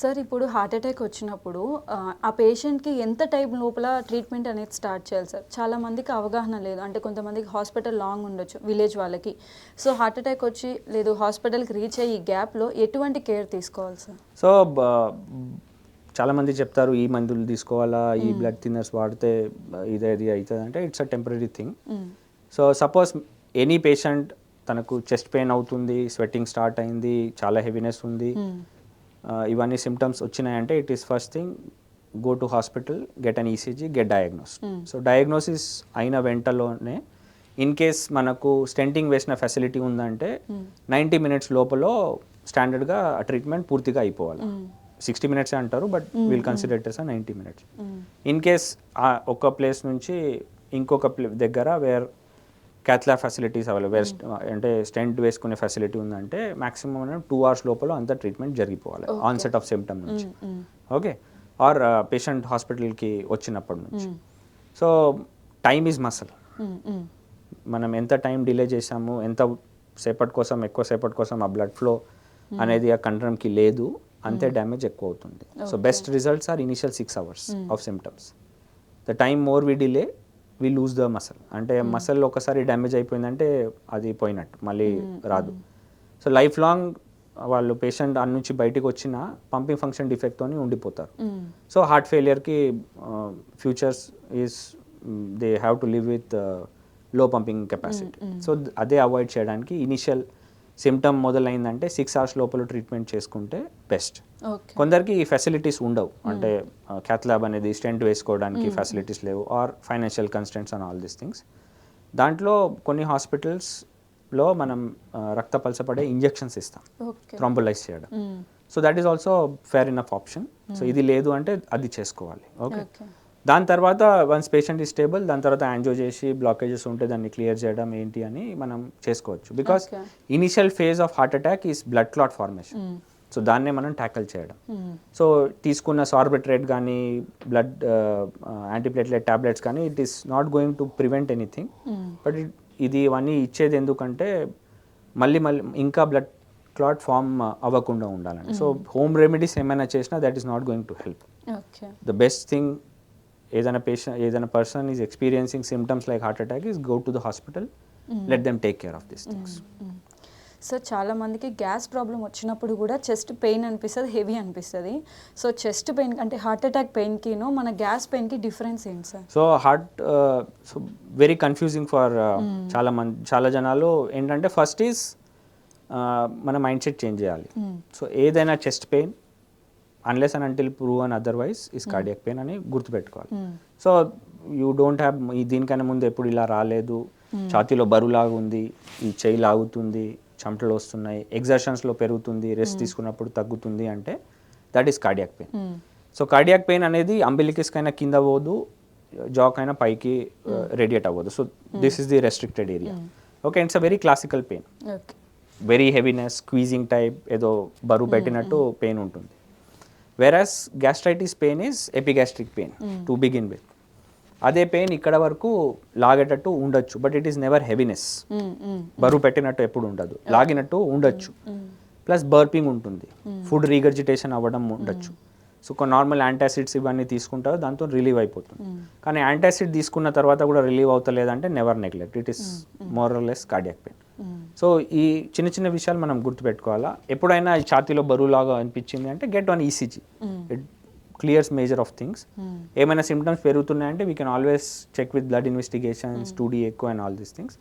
Sir ఇప్పుడు heart attack వచ్చినప్పుడు ఆ పేషెంట్‌కి ఎంత టైం లోపల ట్రీట్మెంట్ అనేది స్టార్ట్ చేయాలి సార్? చాలా మందికి అవగాహన లేదు. అంటే కొంతమందికి హాస్పిటల్ లాంగ్ ఉండొచ్చు విలేజ్ వాళ్ళకి. సో హార్ట్ అటాక్ వచ్చి లేదు హాస్పిటల్‌కి రీచ్ అయ్యి ఈ గ్యాప్‌లో ఎటువంటి కేర్ తీసుకోవాలి సార్? సో చాలామంది చెప్తారు ఈ మందులు తీసుకోవాలా, ఈ బ్లడ్ థిన్నర్స్ వాడితే ఇది అవుతుంది అంటే it's a temporary thing. So suppose any patient తనకు చెస్ట్ పెయిన్ అవుతుంది, స్వెట్టింగ్ స్టార్ట్ అయింది, చాలా హెవీనెస్ ఉంది, ఇవన్నీ సిమ్టమ్స్ వచ్చినాయంటే it is first thing go to hospital, get an ECG, get diagnose. So diagnosis అయిన వెంటలోనే ఇన్ కేస్ మనకు స్టెంటింగ్ వేసిన ఫెసిలిటీ ఉందంటే 90 minutes లోపల స్టాండర్డ్గా ట్రీట్మెంట్ పూర్తిగా అయిపోవాలి. 60 minutes అంటారు but will consider it as 90 minutes. In case ఒక ప్లేస్ నుంచి ఇంకొక దగ్గర వేర్ క్యాథ్లాబ్ ఫెసిలిటీస్ అవైలబుల్, అంటే స్టెంట్ వేసుకునే ఫెసిలిటీ ఉందంటే మాక్సిమం 2 hours లోపల అంతా ట్రీట్మెంట్ జరిగిపోవాలి ఆన్సెట్ ఆఫ్ సిమ్టమ్ నుంచి. ఓకే, ఆర్ పేషెంట్ హాస్పిటల్కి వచ్చినప్పటి నుంచి. So time is muscle. మనం ఎంత టైం డిలే చేసాము, ఎంత సేపటి కోసం ఎక్కువ సేపటి కోసం ఆ బ్లడ్ ఫ్లో అనేది ఆ కంట్రోల్కి లేదు, అంతే డ్యామేజ్ ఎక్కువ అవుతుంది. So best results are initial 6 hours of symptoms. The time more we delay we lose the muscle. అంటే మసల్ ఒకసారి డ్యామేజ్ అయిపోయిందంటే అది పోయినట్టు, మళ్ళీ రాదు. సో లైఫ్ లాంగ్ వాళ్ళు పేషెంట్ అన్ని నుంచి బయటికి వచ్చిన పంపింగ్ ఫంక్షన్ డిఫెక్ట్తోని ఉండిపోతారు. సో హార్ట్ ఫెయిలియర్కి futures is they have to live with low pumping capacity. So అదే అవాయిడ్ చేయడానికి ఇనిషియల్ సిమ్టమ్ మొదలైందంటే 6 hours లోపల ట్రీట్మెంట్ చేసుకుంటే బెస్ట్. కొందరికి ఈ ఫెసిలిటీస్ ఉండవు, అంటే క్యాథ్లాబ్ అనేది స్టెంట్ వేసుకోవడానికి ఫెసిలిటీస్ లేవు, or financial constants and all these things. దాంట్లో కొన్ని హాస్పిటల్స్లో మనం రక్త పలసపడే ఇంజెక్షన్స్ ఇస్తాం థ్రాంబోలైజ్ చేయడం. So that is also fair enough option. So ఇది లేదు అంటే అది చేసుకోవాలి. ఓకే, దాని తర్వాత వన్స్ పేషెంట్ ఈ స్టేబుల్, దాని తర్వాత యాంజో చేసి బ్లాకేజెస్ ఉంటే దాన్ని క్లియర్ చేయడం ఏంటి అని మనం చేసుకోవచ్చు. Because initial phase of heart attack is blood clot formation. So దాన్నే మనం ట్యాకిల్ చేయడం. సో తీసుకున్న సార్బిట్రేట్ కానీ బ్లడ్ యాంటీప్లేట్లెట్ టాబ్లెట్స్ కానీ it is not going to prevent anything. But ఇది ఇవన్నీ ఇచ్చేది ఎందుకంటే మళ్ళీ ఇంకా బ్లడ్ క్లాట్ ఫామ్ అవ్వకుండా ఉండాలని. సో హోమ్ రెమెడీస్ ఏమైనా చేసినా that is not going to help. The best thing, ఏదైనా person is experiencing symptoms like heart attack is go to the hospital, let them take care of this things. Sir చాలా మందికి gas problem వచ్చినప్పుడు కూడా chest pain అనిపిస్తుంది, heavy అనిపిస్తుంది. So chest pain అంటే heart attack పెయిన్కిను మన గ్యాస్ పెయిన్కి డిఫరెన్స్ ఏంటి sir? So so very confusing for చాలా జనాలు. ఏంటంటే ఫస్ట్ ఈజ్ మన మైండ్ సెట్ చేంజ్ చేయాలి. సో ఏదైనా chest pain unless and until proven otherwise is cardiac pain అని గుర్తుపెట్టుకోవాలి. సో యూ డోంట్ హ్యావ్ దీనికన్నా ముందు ఎప్పుడు ఇలా రాలేదు, ఛాతీలో బరువులాగా ఉంది, ఈ చెయ్యి లాగుతుంది, చెమటలు వస్తున్నాయి, ఎగ్జర్షన్స్లో పెరుగుతుంది, రెస్ట్ తీసుకున్నప్పుడు తగ్గుతుంది అంటే that is cardiac pain. So cardiac pain అనేది అంబిలికస్ కైనా కింద పోదు, జాక్ అయినా పైకి రేడియేట్ అవ్వదు. So this is the restricted area. Okay, it's a very classical pain, very heaviness, squeezing type, ఏదో బరువు పెట్టినట్టు పెయిన్ ఉంటుంది. Whereas gastritis pain is epigastric pain to begin with. అదే పెయిన్ ఇక్కడ వరకు లాగేటట్టు ఉండొచ్చు, but it is never heaviness. బరువు పెట్టినట్టు ఎప్పుడు ఉండదు, లాగినట్టు ఉండొచ్చు. ప్లస్ బర్పింగ్ ఉంటుంది, ఫుడ్ రీగర్జిటేషన్ అవ్వడం ఉండొచ్చు. సో కొన్ని నార్మల్ యాంటాసిడ్స్ ఇవన్నీ తీసుకుంటారు, దాంతో రిలీవ్ అయిపోతుంది. కానీ యాంటాసిడ్ తీసుకున్న తర్వాత కూడా రిలీవ్ అవుతలేదంటే never neglect, it is more or less cardiac pain. So ఈ చిన్న చిన్న విషయాలు మనం గుర్తుపెట్టుకోవాలా. ఎప్పుడైనా ఛాతీలో బరువులాగా అనిపించింది అంటే get one ECG, it clears major of things. ఏమైనా సిమ్టమ్స్ పెరుగుతున్నాయంటే we can always check with blood investigations, 2D ఎక్కువ and all these things.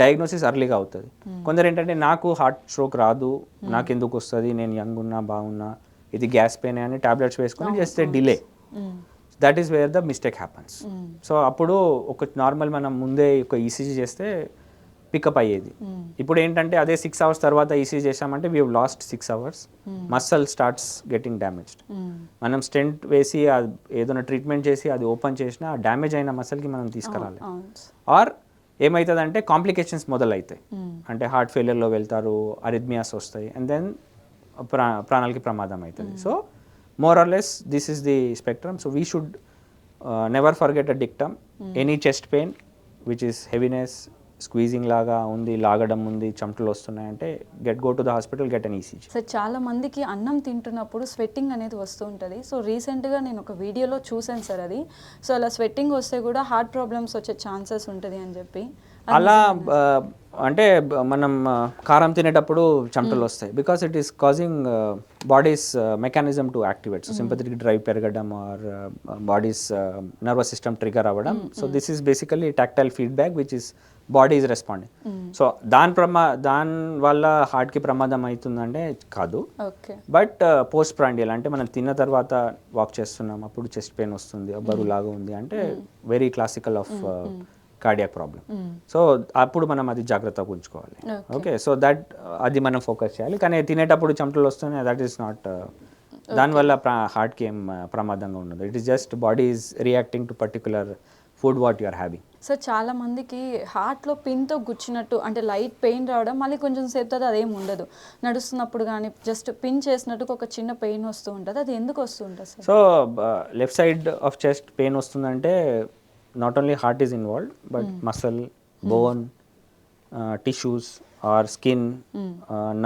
Diagnosis అర్లీగా అవుతుంది. కొందరు ఏంటంటే నాకు హార్ట్ స్ట్రోక్ రాదు, నాకు ఎందుకు వస్తుంది, నేను యంగ్ ఉన్నా బాగున్నా, ఇది గ్యాస్ పెయిన్ అని టాబ్లెట్స్ వేసుకొని చేస్తే delay. That is where the mistake happens. So అప్పుడు ఒక నార్మల్ మనం ముందే ఒక ఈసీజీ చేస్తే పికప్ అయ్యేది. ఇప్పుడు ఏంటంటే అదే 6 hours తర్వాత ఈసీజీ చేసామంటే we have lost 6 hours, muscle starts getting damaged. మనం స్టెంట్ వేసి ఏదైనా ట్రీట్మెంట్ చేసి అది ఓపెన్ చేసినా ఆ డ్యామేజ్ అయిన మసల్కి మనం తీసుకురాలి. ఆర్ ఏమవుతుందంటే కాంప్లికేషన్స్ మొదలవుతాయి, అంటే హార్ట్ ఫెయిలియర్లో వెళ్తారు, అరిథ్మియాస్ వస్తాయి, అండ్ దెన్ ప్రాణాలకి ప్రమాదం అవుతుంది. So more or less this is the spectrum. So we should never forget a dictum, any chest pain which is heaviness, squeezing లాగా ఉంది, లాగడం ఉంది, చెమటలు వస్తున్నాయంటే go to the hospital, get an ECG. Sir చాలా మందికి అన్నం తింటున్నప్పుడు స్వెట్టింగ్ అనేది వస్తూ ఉంటుంది. సో రీసెంట్గా నేను ఒక వీడియోలో చూశాను సార్ అది. సో అలా స్వెట్టింగ్ వస్తే కూడా హార్ట్ ప్రాబ్లమ్స్ వచ్చే ఛాన్సెస్ ఉంటుంది అని చెప్పి. అలా అంటే మనం కారం తినేటప్పుడు చెమటలు వస్తాయి because it is causing body's mechanism to activate. So sympathetic drive పెరగడం or body's nervous system trigger అవ్వడం. So this is basically tactile feedback which is body is responding. So దాని వల్ల హార్ట్కి ప్రమాదం అవుతుందంటే కాదు. బట్ పోస్ట్ ప్రాండియల్ అంటే మనం తిన్న తర్వాత వాక్ చేస్తున్నాం అప్పుడు చెస్ట్ పెయిన్ వస్తుంది, బరువు లాగా ఉంది అంటే very classical of cardiac problem. So అప్పుడు మనం అది జాగ్రత్తగా ఉంచుకోవాలి. ఓకే, సో దట్ అది మనం ఫోకస్ చేయాలి. కానీ తినేటప్పుడు చెమటలు వస్తున్నాయి, దట్ ఈస్ నాట్, దానివల్ల హార్ట్కి ఏం ప్రమాదంగా ఉండదు. It is just body is reacting to particular food what you are having. Sir చాలా మందికి హార్ట్లో పిన్తో గుచ్చినట్టు అంటే లైట్ పెయిన్ రావడం, మళ్ళీ కొంచెం సేపు తర్వాత అదేం ఉండదు, నడుస్తున్నప్పుడు కానీ జస్ట్ పిన్ చేసినట్టు ఒక చిన్న పెయిన్ వస్తూ ఉంటుంది. అది ఎందుకు వస్తూ ఉంటుంది sir? So left side of chest pain వస్తుందంటే not only heart is involved but muscle, bone, tissues or skin,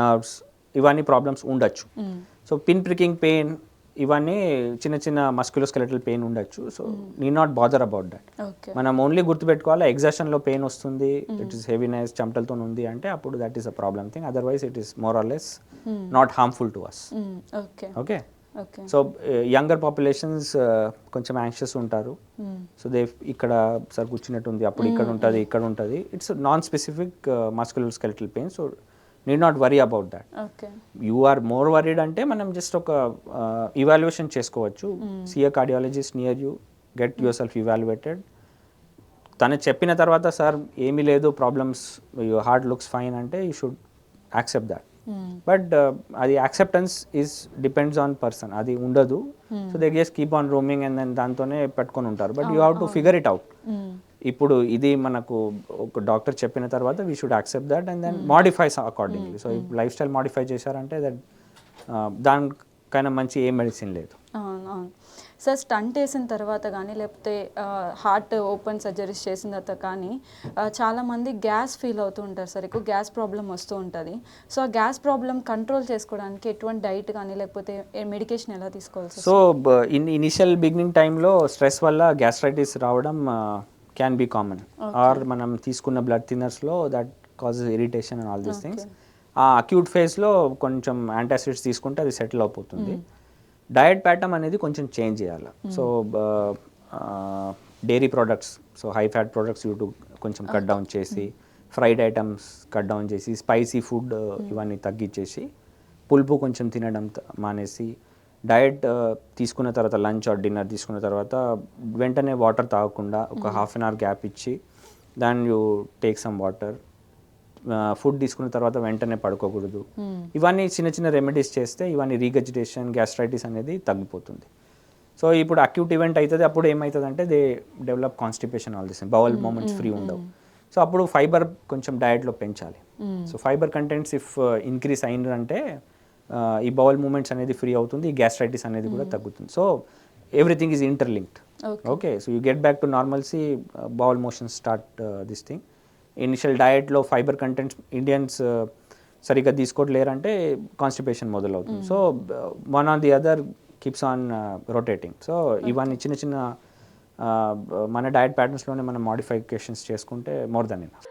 nerves, ఇవన్నీ ప్రాబ్లమ్స్ ఉండొచ్చు. సో పిన్ ప్రికింగ్ పెయిన్ ఇవన్నీ చిన్న చిన్న మస్క్యులోస్కెలెటల్ పెయిన్ ఉండొచ్చు. So need not bother about that. మనం only గుర్తుపెట్టుకోవాలి ఎగ్జాషన్లో పెయిన్ వస్తుంది, ఇట్ ఈస్ హెవీనెస్, చెమటలతో ఉంది అంటే అప్పుడు that is a problem thing. Otherwise it is more or less not harmful to us. Okay, so younger populations కొంచెం యాంగ్షియస్ ఉంటారు. సో దే ఇక్కడ సార్ కూర్చున్నట్టు ఉంది, అప్పుడు ఇక్కడ ఉంటుంది, ఇక్కడ ఉంటుంది. It's non specific muscular skeletal pain. So need not worry about that. You are more worried అంటే మనం జస్ట్ ఒక ఇవాల్యుయేషన్ చేసుకోవచ్చు. See a cardiologist near you, get yourself evaluated. తను చెప్పిన తర్వాత సార్ ఏమీ లేదు, problems, your heart looks fine అంటే you should accept that. But అది acceptance is depends on person, అది ఉండదు. So they just keep on roaming and then దాంతోనే పెట్టుకొని ఉంటారు. But you have to figure it out. ఇప్పుడు ఇది మనకు ఒక డాక్టర్ చెప్పిన తర్వాత we should accept that and then modify accordingly. So lifestyle modify చేశారంటే దట్ దానికైనా మంచి ఏ మెడిసిన్ లేదు. సార్ స్టంట్ వేసిన తర్వాత కానీ లేకపోతే హార్ట్ ఓపెన్ సర్జరీస్ చేసిన తర్వాత కానీ చాలామంది గ్యాస్ ఫీల్ అవుతూ ఉంటారు సార్, ఎక్కువ గ్యాస్ ప్రాబ్లం వస్తూ ఉంటుంది. సో ఆ గ్యాస్ ప్రాబ్లం కంట్రోల్ చేసుకోవడానికి ఎటువంటి డైట్ కానీ లేకపోతే మెడికేషన్ ఎలా తీసుకోవాలి సార్? సో ఇనిషియల్ బిగినింగ్ టైంలో స్ట్రెస్ వల్ల గ్యాస్ట్రైటిస్ రావడం క్యాన్ బీ కామన్. ఆర్ మనం తీసుకున్న బ్లడ్ థిన్నర్స్లో that causes irritation and all these things. ఆ అక్యూట్ ఫేజ్లో కొంచెం యాంటాసిడ్స్ తీసుకుంటే అది సెటిల్ అయిపోతుంది. డయట్ ప్యాటర్న్ అనేది కొంచెం చేంజ్ చేయాలి. So dairy products, so high fat products కొంచెం కట్ డౌన్ చేసి, ఫ్రైడ్ ఐటమ్స్ కట్ డౌన్ చేసి, స్పైసీ ఫుడ్ ఇవన్నీ తగ్గించేసి, పులుపు కొంచెం తినడం మానేసి, డయట్ తీసుకున్న తర్వాత లంచ్ ఆర్ డిన్నర్ తీసుకున్న తర్వాత వెంటనే వాటర్ తాగకుండా ఒక హాఫ్ అన్ అవర్ గ్యాప్ ఇచ్చి than you take some water. Food తీసుకున్న తర్వాత వెంటనే పడుకోకూడదు. ఇవన్నీ చిన్న చిన్న రెమెడీస్ చేస్తే ఇవన్నీ రీగజిటేషన్, గ్యాస్ట్రైటిస్ అనేది తగ్గిపోతుంది. సో ఇప్పుడు అక్యూట్ ఈవెంట్ అవుతుంది, అప్పుడు ఏమవుతుంది అంటే they develop constipation, all this bowel movements free ఉండవు. సో అప్పుడు ఫైబర్ కొంచెం డయట్లో పెంచాలి. So fibre contents if increase అయిందంటే ఈ బవల్ మూమెంట్స్ అనేది ఫ్రీ అవుతుంది, ఈ గ్యాస్ట్రైటిస్ అనేది కూడా తగ్గుతుంది. So everything is interlinked. Okay, so you get back to normalcy, bowel motion start this thing. Initial డయట్లో ఫైబర్ కంటెంట్స్ ఇండియన్స్ సరిగ్గా తీసుకోవట్లేరంటే కాన్స్టిపేషన్ మొదలవుతుంది. So one on the other keeps on rotating. So ఇవన్నీ చిన్న చిన్న మన డయట్ ప్యాటర్న్స్లోనే మనం modifications చేసుకుంటే మోర్ దెన్ ఎనఫ్.